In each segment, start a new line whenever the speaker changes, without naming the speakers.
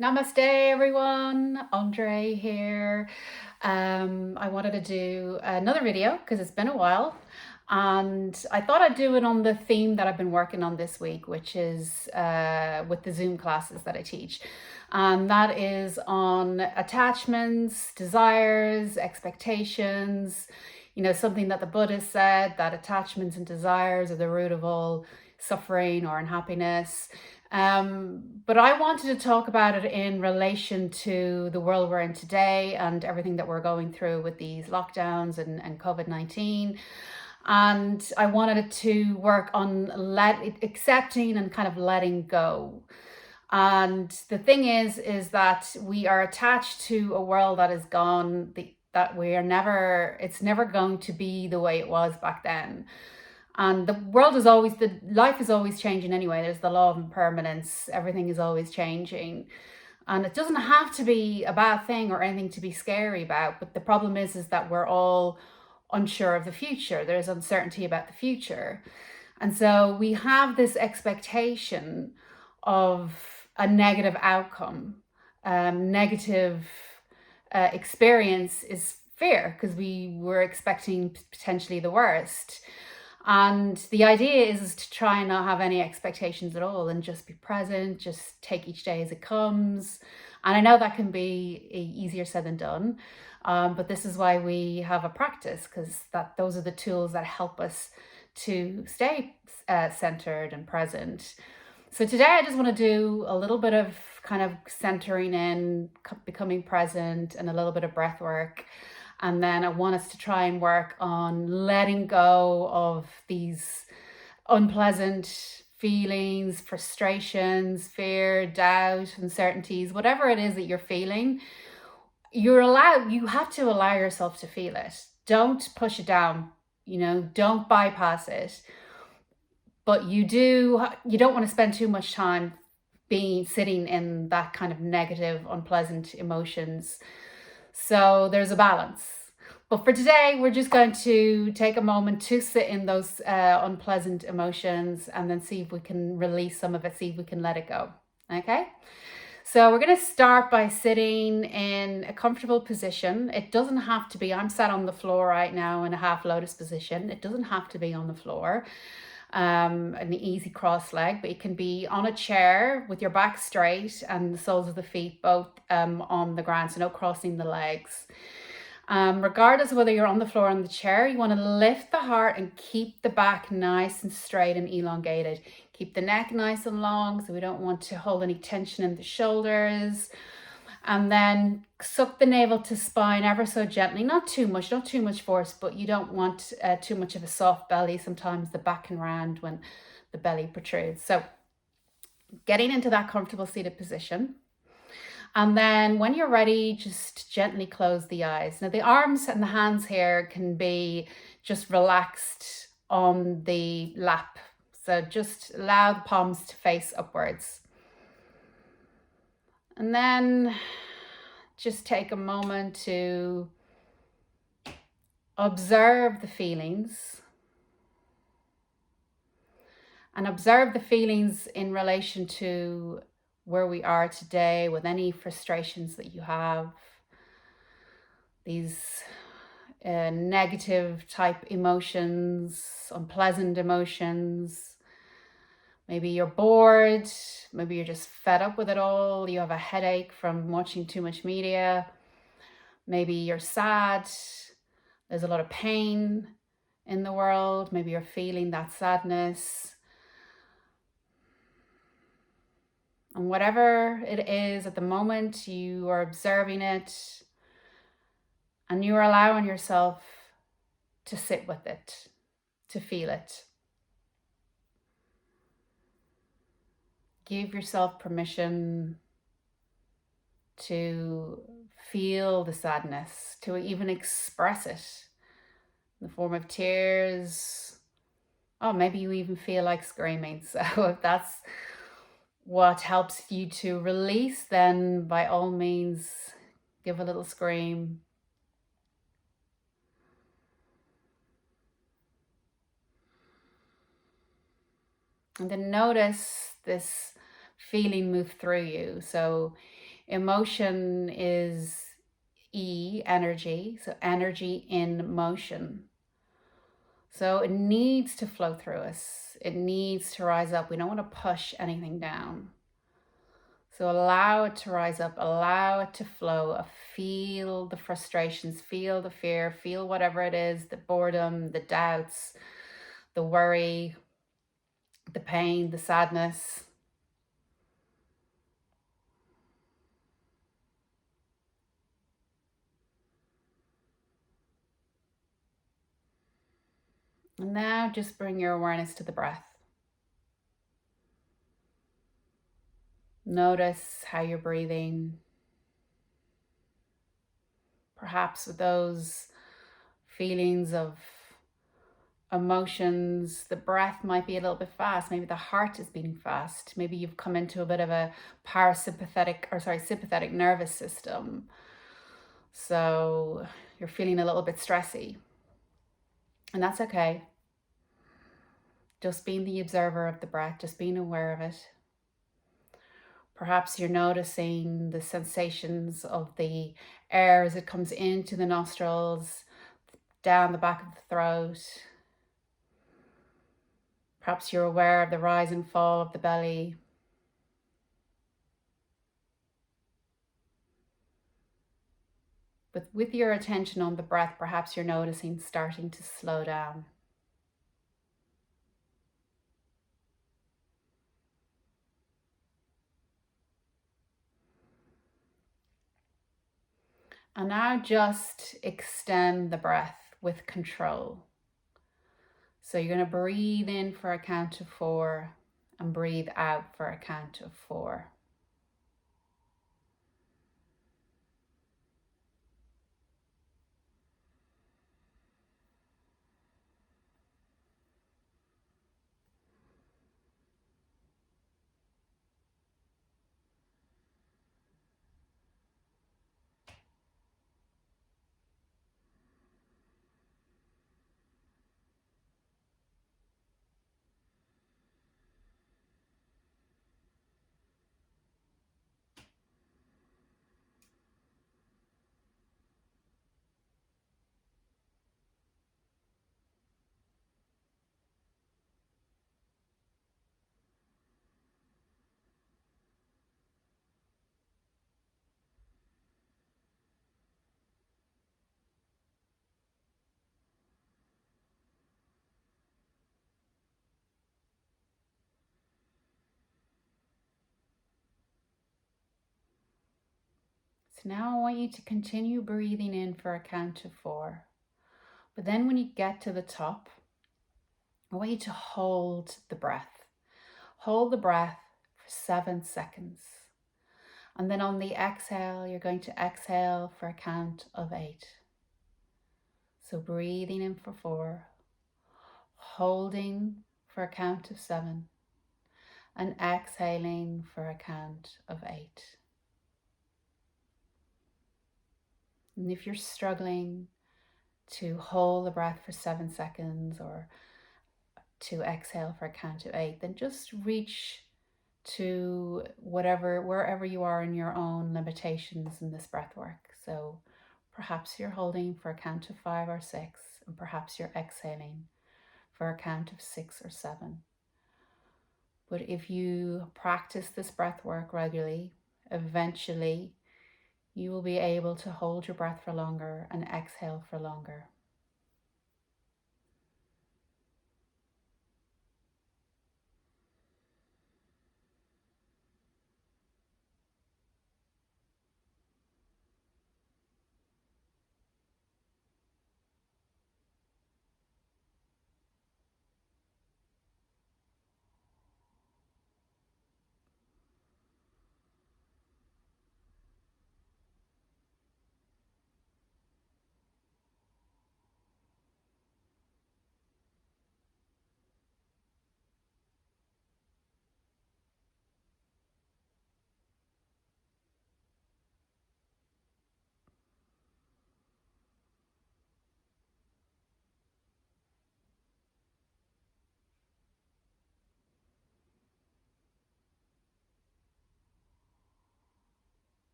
Namaste, everyone. Andre here. I wanted to do another video because it's been a while, and I thought I'd do it on the theme that I've been working on this week, which is with the Zoom classes that I teach. And that is on attachments, desires, expectations. You know, something that the Buddha said, that attachments and desires are the root of all suffering or unhappiness. But I wanted to talk about it in relation to the world we're in today and everything that we're going through with these lockdowns and COVID-19. And I wanted it to work on accepting and kind of letting go. And the thing is that we are attached to a world that is gone, that we are never, it's never going to be the way it was back then. And the life is always changing anyway. There's the law of impermanence. Everything is always changing. And it doesn't have to be a bad thing or anything to be scary about. But the problem is that we're all unsure of the future. There's uncertainty about the future. And so we have this expectation of a negative outcome. Negative experience is fear because we were expecting potentially the worst. And the idea is to try and not have any expectations at all and just be present, just take each day as it comes. And I know that can be easier said than done, but this is why we have a practice, because those are the tools that help us to stay centered and present. So today I just want to do a little bit of kind of centering in, becoming present, and a little bit of breath work. And then I want us to try and work on letting go of these unpleasant feelings, frustrations, fear, doubt, uncertainties, whatever it is that you're feeling. You have to allow yourself to feel it. Don't push it down, don't bypass it. But you don't want to spend too much time sitting in that kind of negative, unpleasant emotions. So there's a balance. But for today, we're just going to take a moment to sit in those unpleasant emotions and then see if we can release some of it, see if we can let it go. Okay? So we're going to start by sitting in a comfortable position. It doesn't have to be, I'm sat on the floor right now in a half lotus position. It doesn't have to be on the floor. An easy cross leg, but it can be on a chair with your back straight and the soles of the feet both on the ground, so no crossing the legs. Regardless of whether you're on the floor or on the chair, you want to lift the heart and keep the back nice and straight and elongated. Keep the neck nice and long, so we don't want to hold any tension in the shoulders. And then suck the navel to spine ever so gently, not too much force, but you don't want too much of a soft belly. Sometimes the back can round when the belly protrudes. So getting into that comfortable seated position. And then when you're ready, just gently close the eyes. Now the arms and the hands here can be just relaxed on the lap. So just allow the palms to face upwards. And then just take a moment to observe the feelings. And observe the feelings in relation to where we are today, with any frustrations that you have, these negative type emotions, unpleasant emotions. Maybe you're bored, maybe you're just fed up with it all, you have a headache from watching too much media, maybe you're sad, there's a lot of pain in the world, maybe you're feeling that sadness. And whatever it is at the moment, you are observing it and you are allowing yourself to sit with it, to feel it. Give yourself permission to feel the sadness, to even express it in the form of tears. Oh, maybe you even feel like screaming. So if that's what helps you to release, then by all means, give a little scream. And then notice this feeling move through you. So emotion is E, energy. So energy in motion. So it needs to flow through us. It needs to rise up. We don't want to push anything down. So allow it to rise up, allow it to flow. Feel the frustrations, feel the fear, feel whatever it is, the boredom, the doubts, the worry, the pain, the sadness. And now just bring your awareness to the breath. Notice how you're breathing. Perhaps with those feelings of emotions, the breath might be a little bit fast. Maybe the heart is beating fast. Maybe you've come into a bit of a sympathetic nervous system. So you're feeling a little bit stressy. And that's okay. Just being the observer of the breath, just being aware of it. Perhaps you're noticing the sensations of the air as it comes into the nostrils, down the back of the throat. Perhaps you're aware of the rise and fall of the belly. But with your attention on the breath, perhaps you're noticing starting to slow down. And now just extend the breath with control. So you're going to breathe in for a count of 4 and breathe out for a count of 4. So now I want you to continue breathing in for a count of 4. But then when you get to the top, I want you to hold the breath. Hold the breath for 7 seconds. And then on the exhale, you're going to exhale for a count of 8. So breathing in for 4, holding for a count of 7, and exhaling for a count of 8. And if you're struggling to hold the breath for 7 seconds or to exhale for a count of 8, then just reach to wherever you are in your own limitations in this breath work. So perhaps you're holding for a count of 5 or 6, and perhaps you're exhaling for a count of 6 or 7. But if you practice this breath work regularly, eventually you will be able to hold your breath for longer and exhale for longer.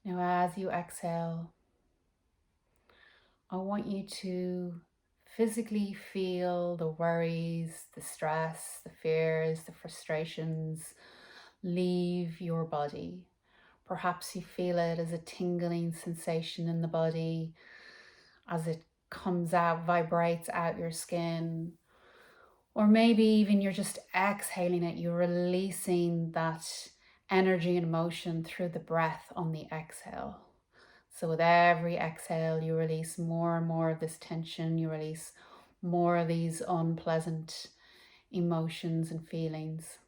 Now, as you exhale, I want you to physically feel the worries, the stress, the fears, the frustrations leave your body. Perhaps you feel it as a tingling sensation in the body as it comes out, vibrates out your skin. Or maybe even you're just exhaling it, you're releasing that energy and emotion through the breath on the exhale. So with every exhale, you release more and more of this tension, you release more of these unpleasant emotions and feelings.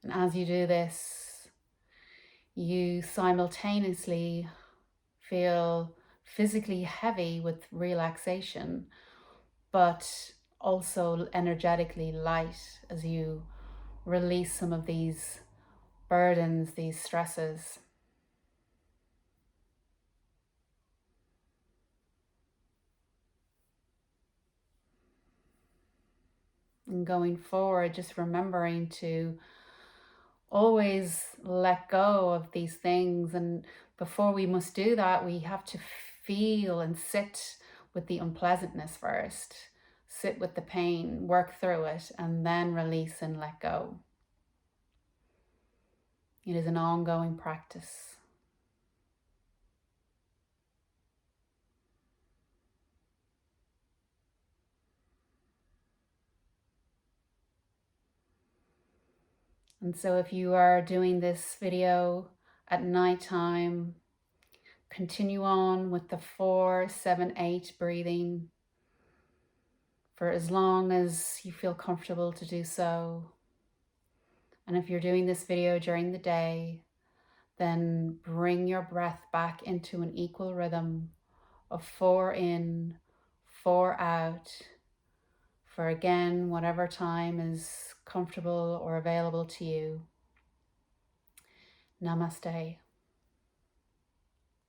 And as you do this, you simultaneously feel physically heavy with relaxation, but also energetically light as you release some of these burdens, these stresses. And going forward, just remembering to always let go of these things. And before we must do that, we have to feel and sit with the unpleasantness first, sit with the pain, work through it, and then release and let go. It is an ongoing practice. And so if you are doing this video at nighttime, continue on with the 4-7-8 breathing for as long as you feel comfortable to do so. And if you're doing this video during the day, then bring your breath back into an equal rhythm of 4 in, 4 out, for again, whatever time is comfortable or available to you. Namaste.